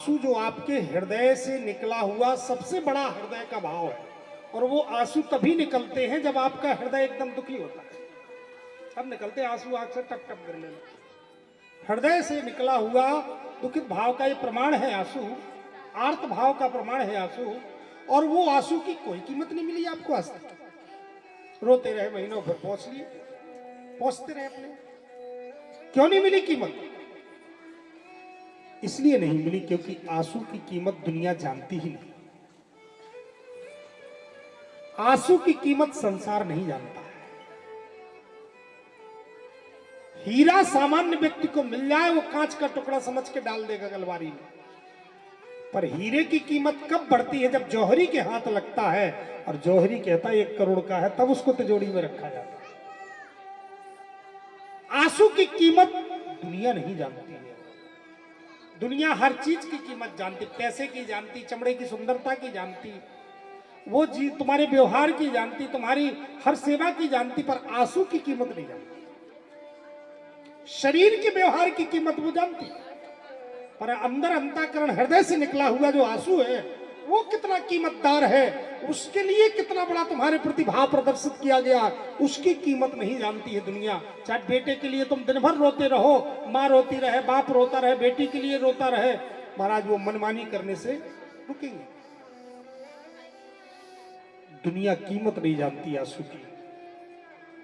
आंसू जो आपके हृदय से निकला हुआ सबसे बड़ा हृदय का भाव है, और वो आंसू तभी निकलते हैं जब आपका हृदय एकदम दुखी होता है। तब निकलते आंसू, आंख से टप टप गिरने लगते। हृदय से निकला हुआ दुखित भाव का ये प्रमाण है आंसू, आर्त भाव का प्रमाण है आंसू। और वो आंसू की कोई कीमत नहीं मिली आपको आज तक। रोते रहे महीनों भर, पहुंच लिए, पहुंचते रहे अपने। क्यों नहीं मिली कीमत? इसलिए नहीं मिली क्योंकि आंसू की कीमत दुनिया जानती ही नहीं। आंसू की कीमत संसार नहीं जानता है। हीरा सामान्य व्यक्ति को मिल जाए, वो कांच का टुकड़ा समझ के डाल देगा गलवारी में। पर हीरे की कीमत कब बढ़ती है? जब जौहरी के हाथ लगता है और जौहरी कहता है 1 करोड़ का है, तब उसको तिजोरी में रखा जाता है। आंसू की कीमत दुनिया नहीं जानती है। दुनिया हर चीज की कीमत जानती, पैसे की जानती, चमड़े की सुंदरता की जानती, वो जी तुम्हारे व्यवहार की जानती, तुम्हारी हर सेवा की जानती, पर आंसू की कीमत नहीं जानती। शरीर के व्यवहार की कीमत वो जानती, पर अंदर अंतःकरण हृदय से निकला हुआ जो आंसू है वो कितना कीमतदार है, उसके लिए कितना बड़ा तुम्हारे प्रति भाव प्रदर्शित किया गया, उसकी कीमत नहीं जानती है दुनिया। चाहे बेटे के लिए तुम दिन भर रोते रहो, माँ रोती रहे, बाप रोता रहे, बेटी के लिए रोता रहे, महाराज वो मनमानी करने से रुकेंगे। दुनिया कीमत नहीं जानती आंसू की,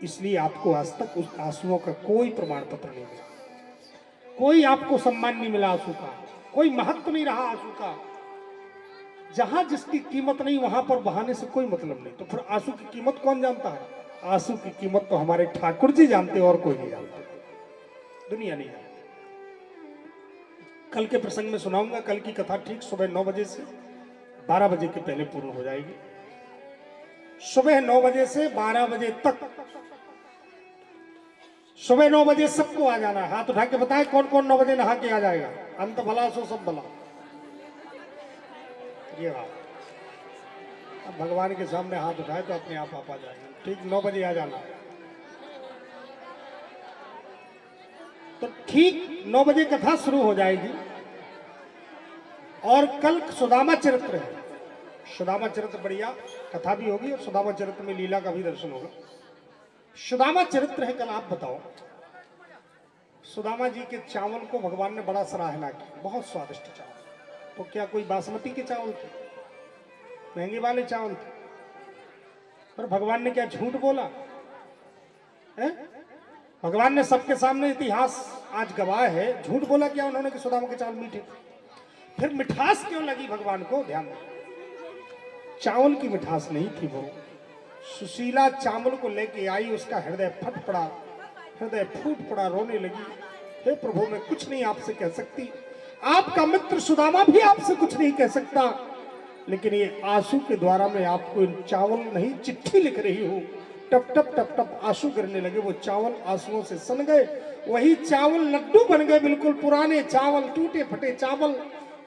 इसलिए आपको आज तक उस आंसुओं का कोई प्रमाण पत्र नहीं मिला, कोई आपको सम्मान नहीं मिला आंसू का, कोई महत्व नहीं रहा आंसू का। जहां जिसकी कीमत नहीं वहां पर बहाने से कोई मतलब नहीं। तो फिर आंसू की कीमत कौन जानता है? आंसू की कीमत तो हमारे ठाकुर जी जानते, और कोई नहीं जानता, दुनिया नहीं जानती। कल के प्रसंग में सुनाऊंगा। कल की कथा ठीक सुबह 9 बजे से 12 बजे के पहले पूर्ण हो जाएगी। सुबह 9 बजे से 12 बजे तक, सुबह 9 बजे सबको आ जाना है। हाथ उठा के बताए कौन कौन 9 बजे नहा के आ जाएगा। अंत भला सो सब भला। ये बात, अब भगवान के सामने हाथ उठाए तो अपने आप आ जाएगा। ठीक 9 बजे आ जाना। तो ठीक 9 बजे कथा शुरू हो जाएगी। और कल सुदामा चरित्र है। सुदामा चरित्र बढ़िया कथा भी होगी, और सुदामा चरित्र में लीला का भी दर्शन होगा। सुदामा चरित्र है कल। आप बताओ, सुदामा जी के चावल को भगवान ने बड़ा सराहना की, बहुत स्वादिष्ट चावल। तो क्या कोई बासमती के चावल थे? महंगे वाले चावल थे। पर भगवान ने क्या झूठ बोला है? भगवान ने सबके सामने इतिहास आज गवाह है, झूठ बोला क्या उन्होंने कि सुदामा के चावल मीठे थे? फिर मिठास क्यों लगी भगवान को? ध्यान दो, चावल की मिठास नहीं थी वो। सुशीला चावल को लेके आई, उसका हृदय फट पड़ा, हृदय फूट पड़ा, रोने लगी। हे प्रभु, मैं कुछ नहीं आपसे कह सकती, आपका मित्र सुदामा भी आपसे कुछ नहीं कह सकता, लेकिन ये आंसू के द्वारा मैं आपको चावल नहीं चिट्ठी लिख रही हूँ। टप टप टप टप आंसू गिरने लगे। वो चावल आंसुओं से सन गए। वही चावल लड्डू बन गए, बिल्कुल पुराने चावल, टूटे फटे चावल,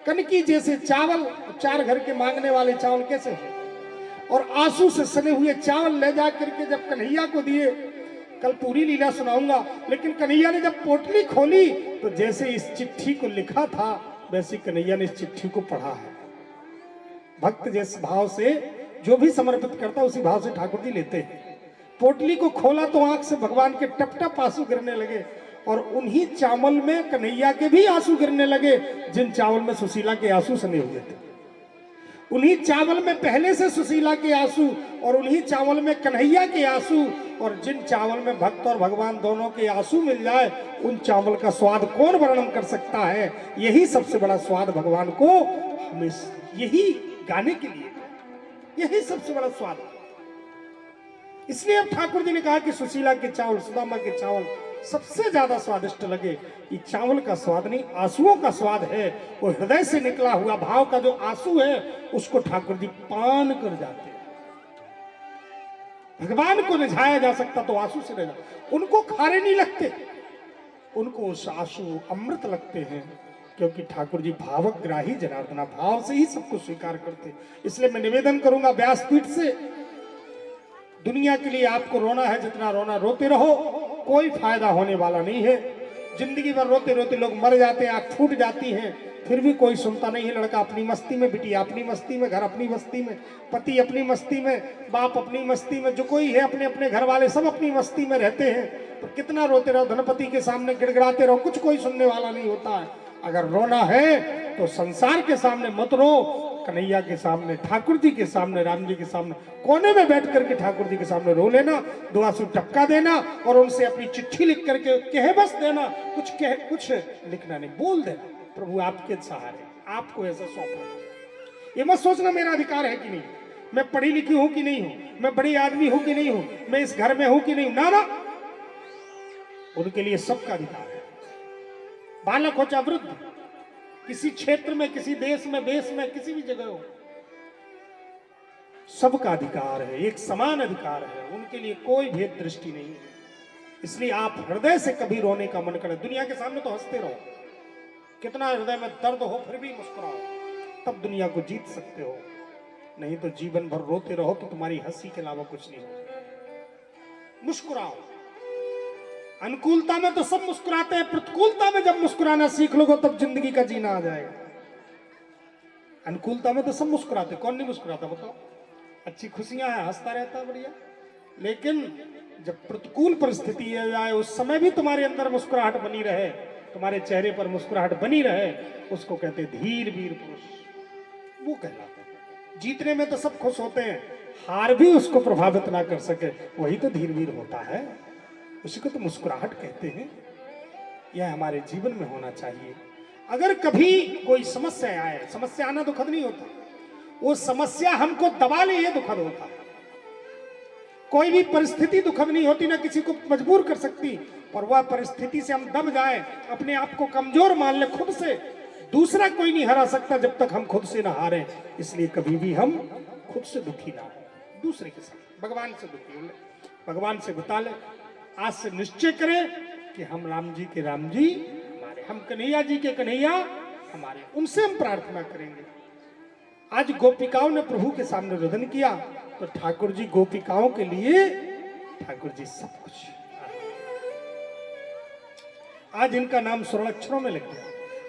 कनकी जैसे चावल। 4 घर के मांगने वाले चावल कैसे हैं? और आंसू से सने हुए चावल ले जा करके जब कन्हैया को दिए, कल पूरी लीला सुनाऊंगा, लेकिन कन्हैया ने जब पोटली खोली तो जैसे इस चिट्ठी को लिखा था वैसे कन्हैया ने इस चिट्ठी को पढ़ा है। भक्त जिस भाव से जो भी समर्पित करता उसी भाव से ठाकुर जी लेते हैं। पोटली को खोला तो आंख से भगवान के टप टप आंसू गिरने लगे, और उन्हीं चावल में कन्हैया के भी आंसू गिरने लगे जिन चावल में सुशीला के आंसू सने हुए थे। उन्हीं चावल में पहले से सुशीला के आंसू, और उन्हीं चावल में कन्हैया के आंसू। और जिन चावल में भक्त और भगवान दोनों के आंसू मिल जाए, उन चावल का स्वाद कौन वर्णन कर सकता है? यही सबसे बड़ा स्वाद भगवान को हमें यही गाने के लिए, यही सबसे बड़ा स्वाद। इसलिए अब ठाकुर जी ने कहा कि सुशीला के चावल, सुदामा के चावल सबसे ज्यादा स्वादिष्ट लगे। ये चावल का स्वाद नहीं, आंसुओं का स्वाद है। वो हृदय से निकला हुआ भाव का जो आंसू है, उसको ठाकुर जी पान कर जाते हैं। भगवान को रिझाया जा सकता तो आंसू से रिझा, उनको खारे नहीं लगते, उनको आंसू अमृत लगते हैं, क्योंकि ठाकुर जी भावग्राही जनार्दना, भाव से ही सबको स्वीकार करते। इसलिए मैं निवेदन करूंगा व्यासपीठ से, दुनिया के लिए आपको रोना है जितना रोना रोते रहो, कोई फायदा होने वाला नहीं है। जिंदगी भर रोते रोते लोग मर जाते हैं, आंख फूट जाती है, फिर भी कोई सुनता नहीं है। लड़का अपनी मस्ती में, बिटिया अपनी मस्ती में, घर अपनी मस्ती में, पति अपनी मस्ती में, बाप अपनी मस्ती में, जो कोई है अपने अपने घर वाले सब अपनी मस्ती में रहते हैं। तो कितना रोते रहो, धनपति के सामने गिड़गिड़ाते रहो, कुछ कोई सुनने वाला नहीं होता है। अगर रोना है तो संसार के सामने मत रो, कन्हैया के सामने, ठाकुर जी के सामने, राम जी के सामने कोने में बैठ करके ठाकुर जी के सामने रो लेना, दो आंसू टपका देना और उनसे अपनी चिट्ठी लिख करके कहे बस देना, कुछ लिखना नहीं, बोल देना प्रभु आपके सहारे, आपको ऐसा सौंपा। ये मत सोचना मेरा अधिकार है कि नहीं, मैं पढ़ी लिखी हूं कि नहीं हूं, मैं बड़ी आदमी हूं कि नहीं हूं, मैं इस घर में हूं कि नहीं, ना, उनके लिए सबका अधिकार है। बालक हो चाहे वृद्ध, किसी क्षेत्र में, किसी देश में, किसी भी जगह हो, सबका अधिकार है, एक समान अधिकार है, उनके लिए कोई भेद दृष्टि नहीं है। इसलिए आप हृदय से कभी रोने का मन करे, दुनिया के सामने तो हंसते रहो, कितना हृदय में दर्द हो फिर भी मुस्कुराओ, तब दुनिया को जीत सकते हो। नहीं तो जीवन भर रोते रहो तो तुम्हारी हंसी के अलावा कुछ नहीं होगा। मुस्कुराओ, अनुकूलता में तो सब मुस्कुराते हैं, प्रतिकूलता में जब मुस्कुराना सीख लोगे तब जिंदगी का जीना आ जाएगा। अनुकूलता में तो सब मुस्कुराते, कौन नहीं मुस्कुराता बताओ, अच्छी खुशियां है, हंसता रहता है बढ़िया। लेकिन जब प्रतिकूल परिस्थिति आए उस समय भी तुम्हारे अंदर मुस्कुराहट बनी रहे, तुम्हारे चेहरे पर मुस्कुराहट बनी रहे, उसको कहते धीर वीर पुरुष, वो कहलाता है। जीतने में तो सब खुश होते हैं, हार भी उसको प्रभावित ना कर सके, वही तो धीर वीर होता है, उसी को तो मुस्कुराहट कहते हैं। यह हमारे जीवन में होना चाहिए। अगर कभी कोई समस्या आए, समस्या आना दुखद नहीं होता, वो समस्या हमको दबा ले ये दुखद होता। कोई भी परिस्थिति दुखद नहीं होती, ना किसी को मजबूर कर सकती, पर वह परिस्थिति से हम दब जाए, अपने आप को कमजोर मान ले खुद से, दूसरा कोई नहीं हरा सकता जब तक हम खुद से ना हारें। इसलिए कभी भी हम खुद से दुखी ना हो, दूसरे के साथ भगवान से दुखी हो ले, भगवान से बता ले, आज से निश्चय करें कि हम राम जी के राम जी हमारे, हम कन्हैया जी के कन्हैया हमारे, उनसे हम प्रार्थना करेंगे। आज गोपिकाओं ने प्रभु के सामने रुदन किया, तो ठाकुर जी गोपिकाओं के लिए, ठाकुर जी सब कुछ। आज इनका नाम स्वर्ण अक्षरों में लग गया,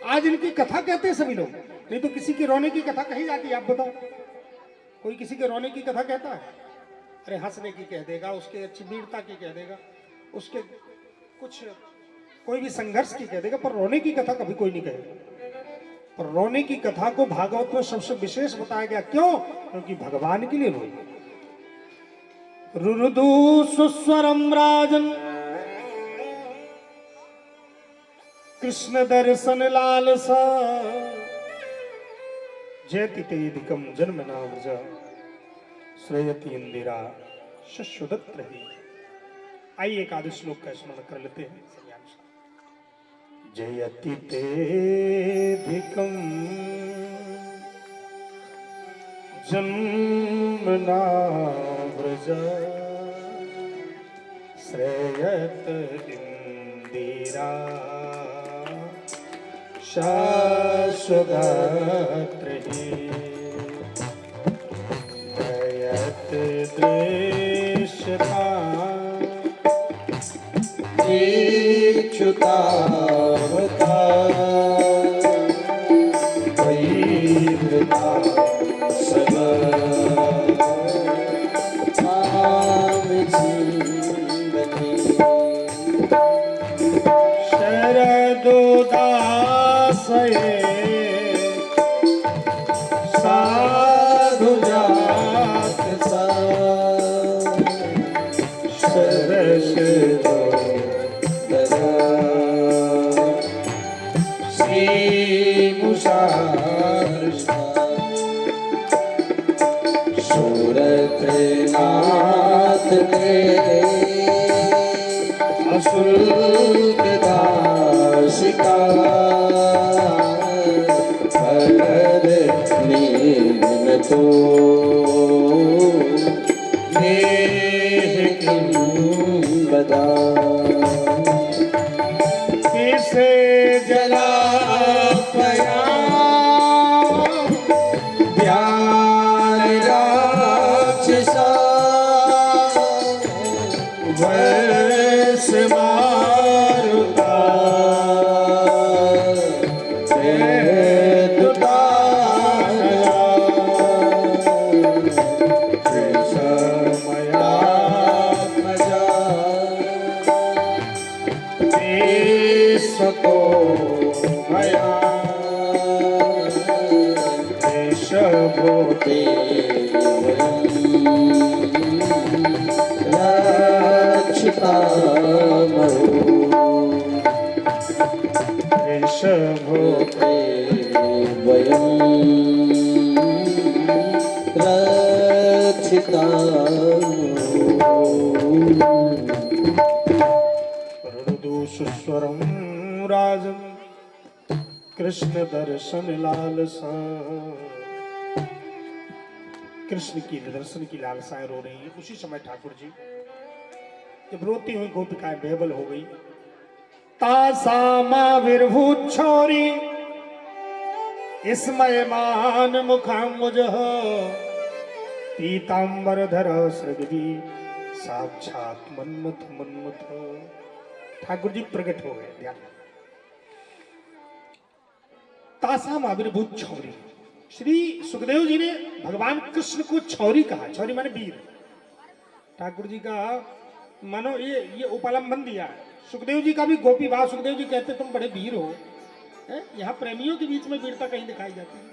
आज इनकी कथा कहते हैं सभी लोग, नहीं तो किसी की रोने की कथा कही जाती है। आप बताओ, कोई किसी के रोने की कथा कहता है? अरे हंसने की कह देगा, उसके अच्छी वीरता की कह देगा, उसके कुछ कोई भी संघर्ष की कह देगा, पर रोने की कथा कभी कोई नहीं कहेगा। पर रोने की कथा को भागवत में सबसे विशेष बताया गया, क्यों? क्योंकि भगवान के लिए रोई। रुरुदु सुस्वरम राजन कृष्ण दर्शन लालसा जयति तेधिकम जन्म नामज श्रेयति इंदिरा शश्वदत्त रही। आइए एक आदि श्लोक का स्मरण कर लेते हैं। जयति तेधिकम जन्म नामज श्रेयत इंदिरा शाश्वत रही। जयत द्वेषता इच्छुतावता वैरता सब काम जीवती शरदोदासये साधु जात सा सरस सूरत नाथ अशुल्क दासिका भरद नीन तो नेह किम बदा किसे जला पया मारुता भूते रक्षितामहो ऋषभूते वयं सुस्वरं राजन कृष्ण दर्शन लालसा। कृष्ण की दर्शन की लालसाएं रो रही है। उसी समय ठाकुर जी जब रोती हुई गोपिकाएं बेबल हो गई, तासामाविर्भूत छोरी स्मयमान मुखाम्बुज पीतांबर धर सृगदी साक्षात मन्मथ मन्मथ। ठाकुर जी प्रकट हो गए। ध्यान, तासाम आविर्भूत छौरी। श्री सुखदेव जी ने भगवान कृष्ण को छौरी कहा। छौरी माने वीर। ठाकुर जी का मानो ये उपलंबन दिया। सुखदेव जी का भी गोपी भाव। सुखदेव जी कहते तुम बड़े वीर हो। यहाँ प्रेमियों के बीच में वीरता कहीं दिखाई जाती है?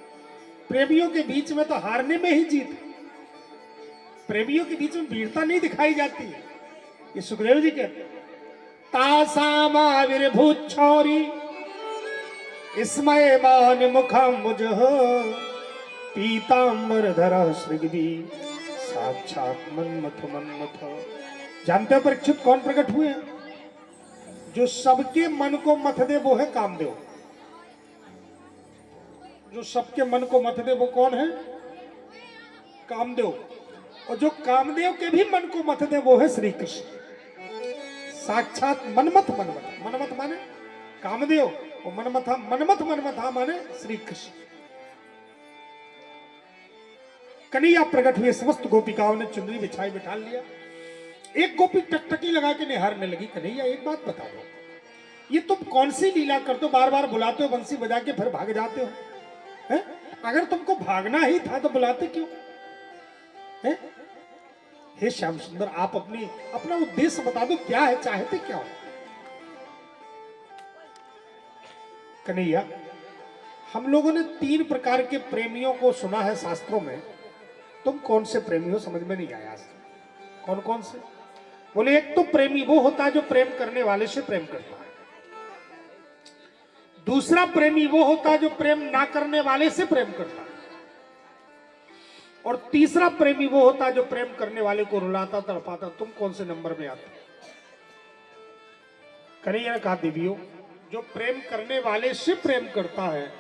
प्रेमियों के बीच में तो हारने में ही जीत। प्रेमियों के बीच में वीरता नहीं दिखाई जाती है। ये सुखदेव जी कहते हैं। तासामाविर्भूत छौरी स्मयमान मुखाम्बुज पीतांबर धरा सृगदी साक्षात मन्मथ मन्मथ। जानते हो परीक्षित कौन प्रकट हुए हैं? जो सबके मन को मथ दे वो है कामदेव। जो सबके मन को मथ दे वो कौन है? कामदेव। और जो कामदेव के भी मन को मथ दे वो है श्री कृष्ण साक्षात मनमथ मनमथ। मनमथ माने कामदेव और मनमथा मनमथ मनमथा माने श्री कृष्ण। कन्हैया प्रकट हुए। समस्त गोपिकाओं ने चुनरी बिछाई बिठा लिया। एक गोपी टकटकी लगा के निहारने लगी। कन्हैया एक बात बता दो, ये तुम कौन सी लीला करते हो? बार बार बुलाते हो बंसी बजा के फिर भाग जाते हो। है? अगर तुमको भागना ही था तो बुलाते क्यों? है? हे श्याम सुंदर, आप अपना उद्देश्य बता दो, क्या है, चाहते क्या हो? कन्हैया, हम लोगों ने 3 प्रकार के प्रेमियों को सुना है शास्त्रों में। तुम कौन से प्रेमी हो समझ में नहीं आया। कौन कौन से? बोले एक तो प्रेमी वो होता है जो प्रेम करने वाले से प्रेम करता है। दूसरा प्रेमी वो होता है जो प्रेम ना करने वाले से प्रेम करता है। और तीसरा प्रेमी वो होता है जो प्रेम करने वाले को रुलाता तड़पाता। तुम कौन से नंबर में आते? कन्हैया ने कहा देवियों, जो प्रेम करने वाले से प्रेम करता है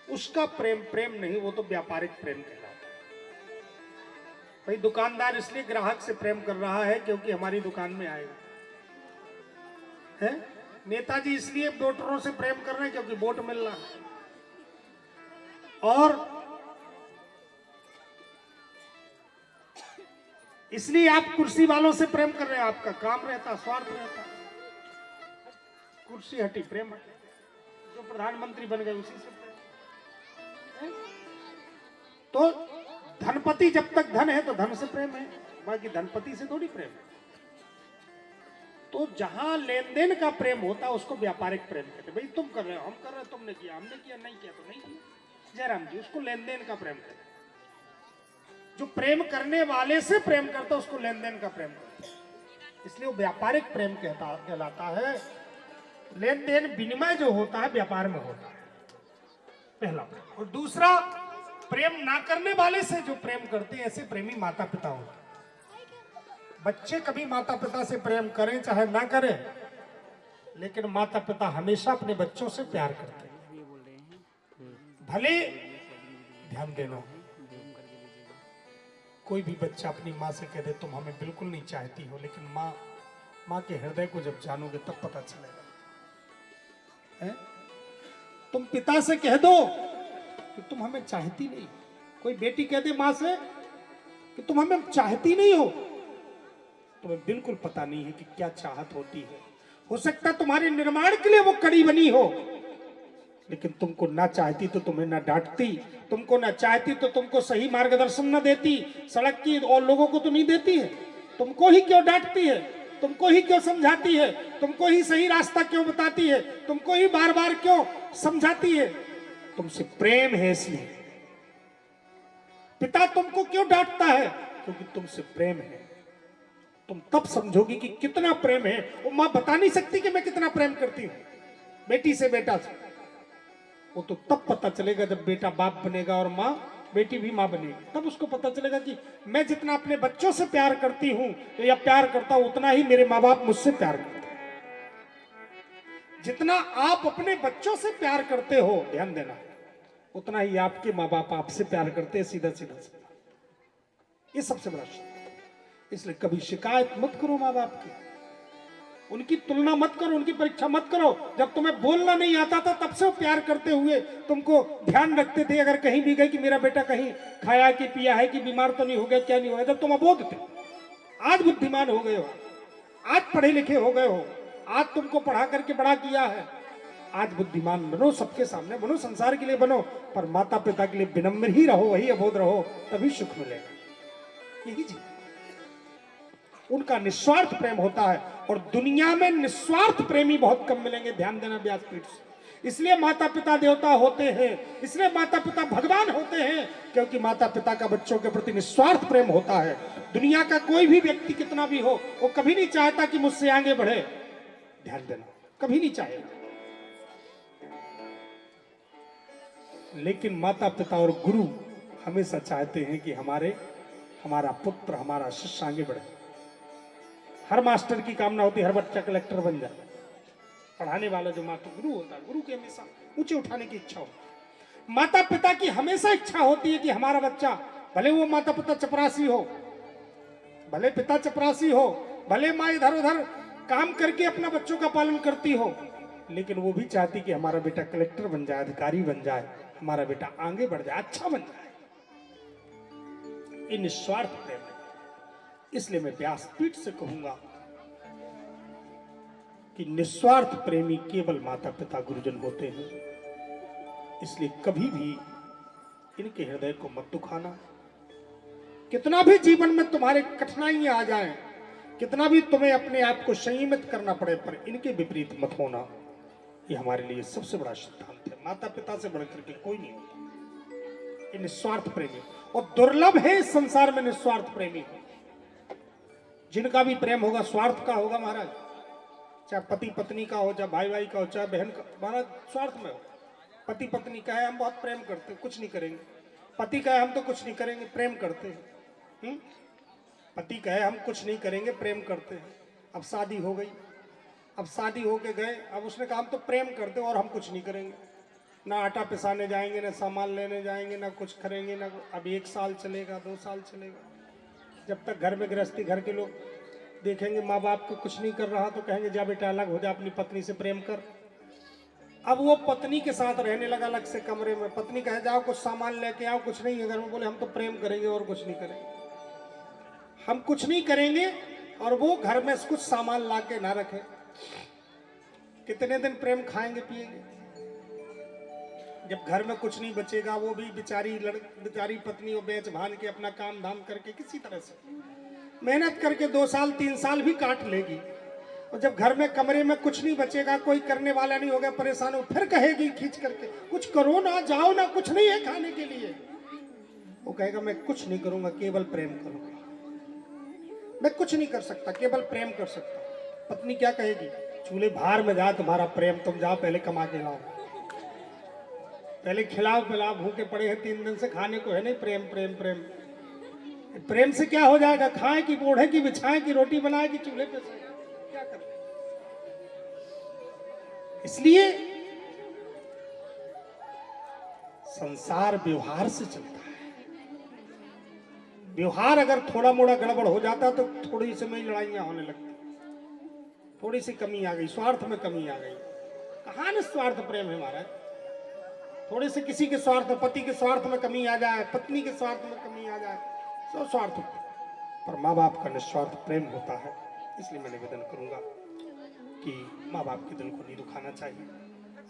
उसका प्रेम प्रेम नहीं, वो तो व्यापारिक प्रेम कहलाता है। भाई दुकानदार इसलिए ग्राहक से प्रेम कर रहा है क्योंकि हमारी दुकान में आएगा। है? नेताजी इसलिए वोटरों से प्रेम कर रहे हैं क्योंकि वोट मिल रहा है। और इसलिए आप कुर्सी वालों से प्रेम कर रहे हैं। आपका काम रहता, स्वार्थ रहता। कुर्सी हटी, प्रेम हटी। जो प्रधानमंत्री बन गए उसी से प्रेम। तो धनपति जब तक धन है तो धन से प्रेम है, बाकी धनपति से थोड़ी प्रेम है। तो जहां लेन देन का प्रेम होता है उसको व्यापारिक प्रेम कहते हैं। भाई तुम कर रहे हो, हम कर रहे हो, तुमने किया, हमने किया, नहीं किया तो नहीं किया। जयराम जी, उसको लेन देन का प्रेम कहते हैं। जो प्रेम करने वाले से प्रेम करता है उसको लेन देन का प्रेम करता है। इसलिए वो व्यापारिक प्रेम कहलाता है। लेन देन विनिमय जो होता है व्यापार में होता है, पहला प्रेम। और दूसरा, प्रेम ना करने वाले से जो प्रेम करते हैं ऐसे प्रेमी माता पिता होते हैं। बच्चे कभी माता पिता से प्रेम करें चाहे ना करें, लेकिन माता पिता हमेशा अपने बच्चों से प्यार करते हैं। भले ध्यान देना, कोई भी बच्चा अपनी माँ से कह दे तुम हमें बिल्कुल नहीं चाहती हो, लेकिन माँ के हृदय को जब जानोगे तब पता चलेगा। है? तुम पिता से कह दो कि तुम हमें चाहती नहीं। कोई बेटी कह दे माँ से कि तुम हमें चाहती नहीं हो, तुम्हें बिल्कुल पता नहीं है कि क्या चाहत होती है। हो सकता है तुम्हारे निर्माण के लिए वो कड़ी बनी हो, लेकिन तुमको ना चाहती तो तुम्हें ना डांटती, तुमको ना चाहती तो तुमको सही मार्गदर्शन ना देती, सड़क की और लोगों को तो नहीं देती है। तुमको ही क्यों डांटती है, तुमको ही क्यों समझाती है, तुमको ही सही रास्ता क्यों बताती है, तुमको ही बार बार क्यों समझाती है? तुमसे प्रेम है इसलिए। पिता तुमको क्यों डांटता है? क्योंकि तुमसे प्रेम है। तुम तब समझोगी कि कितना प्रेम है। वो मां बता नहीं सकती कि मैं कितना प्रेम करती हूं बेटी से, बेटा से। वो तो तब पता चलेगा जब बेटा बाप बनेगा और मां, बेटी भी मां बनेगी। तब उसको पता चलेगा कि मैं जितना अपने बच्चों से प्यार करती हूं या प्यार करता हूं, उतना ही मेरे माँ बाप मुझसे प्यार करते हैं। जितना आप अपने बच्चों से प्यार करते हो, ध्यान देना, उतना ही आपके माँ बाप आपसे प्यार करते हैं। सीधा सीधा सीधा, ये सबसे बड़ा शब्द। इसलिए कभी शिकायत मत करो माँ बाप की, उनकी तुलना मत करो, उनकी परीक्षा मत करो। जब तुम्हें बोलना नहीं आता था तब से वो प्यार करते हुए तुमको ध्यान रखते थे। अगर कहीं भी गए कि मेरा बेटा कहीं खाया कि पिया है, कि बीमार तो नहीं हो गया, क्या नहीं हो गया, जब तुम अबोध थे। आज बुद्धिमान हो गए हो, आज पढ़े लिखे हो गए हो, आज तुमको पढ़ा करके बड़ा किया है। आज बुद्धिमान बनो, सबके सामने बनो, संसार के लिए बनो, पर माता पिता के लिए विनम्र ही रहो, वही अबोध रहो, तभी सुख मिलेगा। यही जी उनका निस्वार्थ प्रेम होता है। और दुनिया में निस्वार्थ प्रेमी बहुत कम मिलेंगे, ध्यान देना व्यासपीठ से। इसलिए माता पिता देवता होते हैं, इसलिए माता पिता भगवान होते हैं, क्योंकि माता पिता का बच्चों के प्रति निस्वार्थ प्रेम होता है। दुनिया का कोई भी व्यक्ति कितना भी हो, वो कभी नहीं चाहता कि मुझसे आगे बढ़े, ध्यान देना, कभी नहीं चाहेगा। लेकिन माता पिता और गुरु हमेशा चाहते हैं कि हमारा पुत्र, हमारा शिष्य आगे बढ़े। हर मास्टर की कामना होती है हर बच्चा कलेक्टर बन जाए। पढ़ाने वाला जो माता गुरु होता है, गुरु की हमेशा ऊंचे उठाने की इच्छा होती है। माता पिता की हमेशा इच्छा होती है कि हमारा बच्चा, भले वो माता पिता चपरासी हो, भले पिता चपरासी हो, भले माँ इधर उधर काम करके अपना बच्चों का पालन करती हो, लेकिन वो भी चाहती कि हमारा बेटा कलेक्टर बन जाए, अधिकारी बन जाए, हमारा बेटा आगे बढ़ जाए, अच्छा बन जाए। ये निस्वार्थ प्रेम है। इसलिए मैं व्यासपीठ से कहूंगा कि निस्वार्थ प्रेमी केवल माता पिता गुरुजन होते हैं। इसलिए कभी भी इनके हृदय को मत दुखाना। कितना भी जीवन में तुम्हारे कठिनाइयां आ जाएं, कितना भी तुम्हें अपने आप को संयमित करना पड़े, पर इनके विपरीत मत होना। ये हमारे लिए सबसे बड़ा सिद्धांत है। माता पिता से बढ़कर के कोई नहीं होता। ये निस्वार्थ प्रेमी, और दुर्लभ है इस संसार में निस्वार्थ प्रेमी। जिनका भी प्रेम होगा स्वार्थ का होगा महाराज, चाहे पति पत्नी का हो, चाहे भाई भाई का हो, चाहे बहन का, महाराज स्वार्थ में हो। पति पत्नी कहे हम बहुत प्रेम करते हैं, कुछ नहीं करेंगे। पति कहे हम तो कुछ नहीं करेंगे, प्रेम करते हैं। पति कहे हम कुछ नहीं करेंगे, प्रेम करते हैं। अब शादी हो गई, अब शादी होके गए, अब उसने कहा हम तो प्रेम करते हैं और हम कुछ नहीं करेंगे, ना आटा पिसाने जाएंगे, ना सामान लेने जाएंगे, ना कुछ करेंगे, ना। अब 1 साल चलेगा, 2 साल चलेगा, जब तक घर में गृहस्थी, घर के लोग देखेंगे माँ बाप को कुछ नहीं कर रहा तो कहेंगे जा बेटा अलग हो जा, अपनी पत्नी से प्रेम कर। अब वो पत्नी के साथ रहने लगा अलग से कमरे में। पत्नी कहे जाओ कुछ सामान लेके आओ, कुछ नहीं है घर में। बोले हम तो प्रेम करेंगे और कुछ नहीं करेंगे, हम कुछ नहीं करेंगे, और वो घर में कुछ सामान ला के ना रखे। कितने दिन प्रेम खाएंगे पिएंगे? जब घर में कुछ नहीं बचेगा, वो भी बेचारी पत्नी वो बेच भान के अपना काम धाम करके किसी तरह से मेहनत करके 2 साल 3 साल भी काट लेगी। और जब घर में कमरे में कुछ नहीं बचेगा, कोई करने वाला नहीं होगा, परेशान हो, फिर कहेगी खींच करके कुछ करो ना, जाओ ना, कुछ नहीं है खाने के लिए। वो कहेगा मैं कुछ नहीं करूंगा, केवल प्रेम करूंगा, मैं कुछ नहीं कर सकता, केवल प्रेम कर सकता। पत्नी क्या कहेगी? चूल्हे भार में जा तुम्हारा प्रेम, तुम जाओ पहले कमा के लाओ, पहले खिलाओ पिलाओ, भूखे पड़े हैं 3 दिन से, खाने को है नहीं, प्रेम प्रेम प्रेम। प्रेम से क्या हो जाएगा? खाए कि ओढ़े कि बिछाए कि रोटी बनाए कि चूल्हे पे से, क्या करें? इसलिए संसार व्यवहार से चलता है। व्यवहार अगर थोड़ा मोड़ा गड़बड़ हो जाता तो थोड़ी सी में लड़ाइयां होने लगती, थोड़ी सी कमी आ गई, स्वार्थ में कमी आ गई। कहां निस्वार्थ प्रेम है महाराज? थोड़े से किसी के स्वार्थ, पति के स्वार्थ में कमी आ जाए, पत्नी के स्वार्थ में कमी आ जाए, सब स्वार्थ, पर माँ बाप का निस्वार्थ प्रेम होता है। इसलिए मैं निवेदन करूंगा कि माँ बाप के दिल को नहीं दुखाना चाहिए,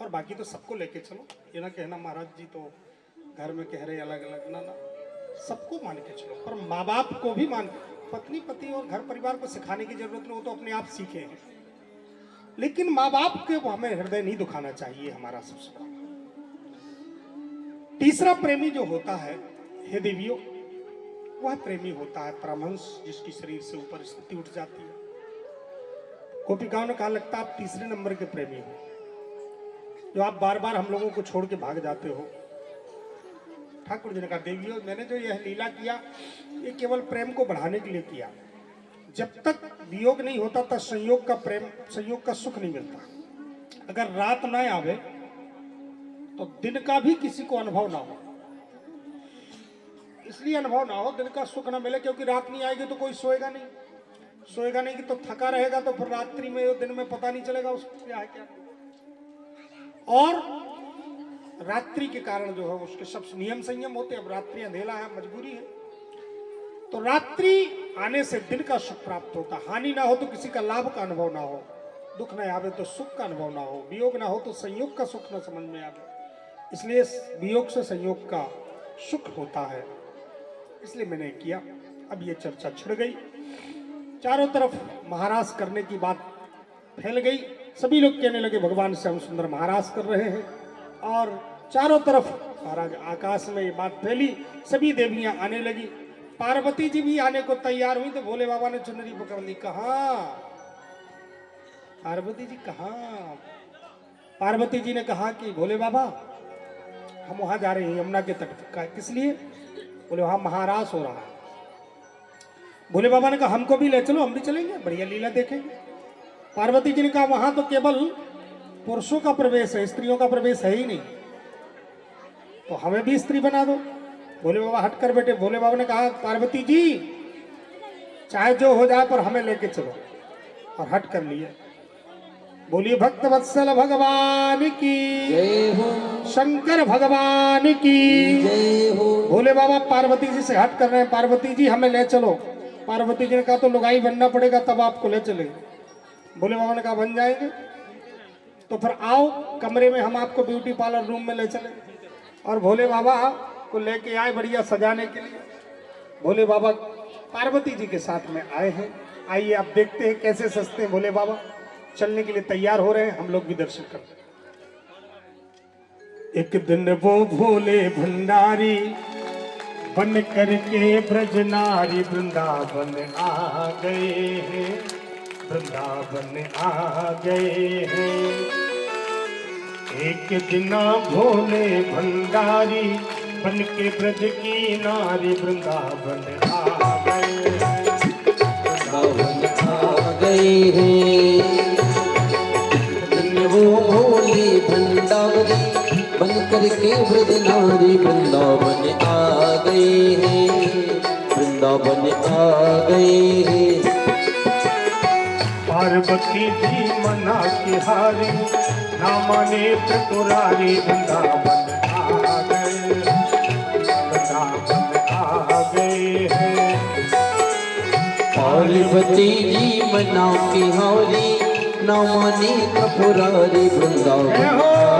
और बाकी तो सबको लेके चलो। ये ना कहना महाराज जी तो घर में कह रहे अलग अलग, ना, सबको मान के चलो, पर माँ बाप को भी मान। पत्नी पति और घर परिवार को सिखाने की जरूरत नहीं, वो तो अपने आप सीखे हैं, लेकिन माँ बाप के हमें हृदय नहीं दुखाना चाहिए, हमारा सबसे बड़ा। तीसरा प्रेमी जो होता है, हे देवियों, वह प्रेमी होता है परमहंस, जिसकी शरीर से ऊपर स्थिति उठ जाती है। गोपिकाओं ने कहा लगता आप तीसरे नंबर के प्रेमी हो, जो आप बार बार हम लोगों को छोड़ के भाग जाते हो। ठाकुर जी ने कहा देवियों, मैंने जो यह लीला किया ये केवल प्रेम को बढ़ाने के लिए किया। जब तक वियोग नहीं होता तब संयोग का प्रेम, संयोग का सुख नहीं मिलता। अगर रात ना आवे तो दिन का भी किसी को अनुभव ना हो, इसलिए अनुभव ना हो, दिन का सुख ना मिले, क्योंकि रात नहीं आएगी तो कोई सोएगा नहीं, सोएगा नहीं कि तो थका रहेगा, तो फिर रात्रि में दिन में पता नहीं चलेगा उसको क्या है क्या। और रात्रि के कारण जो है उसके सब नियम संयम होते हैं। अब रात्रि अंधेला है, मजबूरी है, तो रात्रि आने से दिन का सुख प्राप्त होता। हानि ना हो तो किसी का लाभ का अनुभव ना हो, दुख न आवे तो सुख का अनुभव ना हो, वियोग ना हो तो संयोग का सुख न समझ में आवे। इसलिए वियोग से संयोग का सुख होता है, इसलिए मैंने किया। अब ये चर्चा छिड़ गई, चारों तरफ महाराज करने की बात फैल गई। सभी लोग कहने लगे भगवान श्याम सुंदर महाराज कर रहे हैं, और चारों तरफ महाराज आकाश में ये बात फैली। सभी देवियां आने लगी, पार्वती जी भी आने को तैयार हुई, तो भोले बाबा ने चुनरी पकड़ ली। कहाँ पार्वती जी, कहाँ? पार्वती जी ने कहा कि भोले बाबा हम वहां जा रहे हैं यमुना के तट का, किस लिए? बोले वहां महाराज हो रहा है। भोले बाबा ने कहा हमको भी ले चलो, हम भी चलेंगे, बढ़िया लीला देखेंगे। पार्वती जी ने कहा वहां तो केवल पुरुषों का प्रवेश है, स्त्रियों का प्रवेश है ही नहीं, तो हमें भी स्त्री बना दो। भोले बाबा हट कर बैठे। भोले बाबा ने कहा पार्वती जी चाहे जो हो जाए पर हमें लेके चलो, और हट कर लिए। बोलिए भक्त वत्सल भगवान की जय हो, शंकर भगवान की जय हो। भोले बाबा पार्वती जी से हट कर रहे हैं, पार्वती जी हमें ले चलो। पार्वती जी ने कहा तो लुगाई बनना पड़ेगा तब आपको ले चलेंगे। भोले बाबा ने कहा बन जाएंगे, तो फिर आओ कमरे में, हम आपको ब्यूटी पार्लर रूम में ले चले। और भोले बाबा को लेके आए बढ़िया सजाने के लिए। भोले बाबा पार्वती जी के साथ में आए हैं। आइए आप देखते हैं कैसे सजते हैं भोले बाबा। चलने के लिए तैयार हो रहे हैं, हम लोग भी दर्शन करते हैं। एक दिन वो भोले भंडारी बन करके ब्रज नारी वृंदावन आ गए हैं, वृंदावन आ गए हैं। एक दिन भोले भंडारी बन के ब्रज की नारी वृंदावन आ गए, वृंदावन आ गए हैं। वो भोले भंडारी बन करके ब्रज नारी वृंदावन आ गए हैं, वृंदावन आ गए हैं। पार्वती जी मना के हारी ना माने त्रिपुरारी वृंदावन आ गए, वृंदावन आ गए हैं। पार्वती जी मना के हारी ना माने त्रिपुरारी वृंदावन आ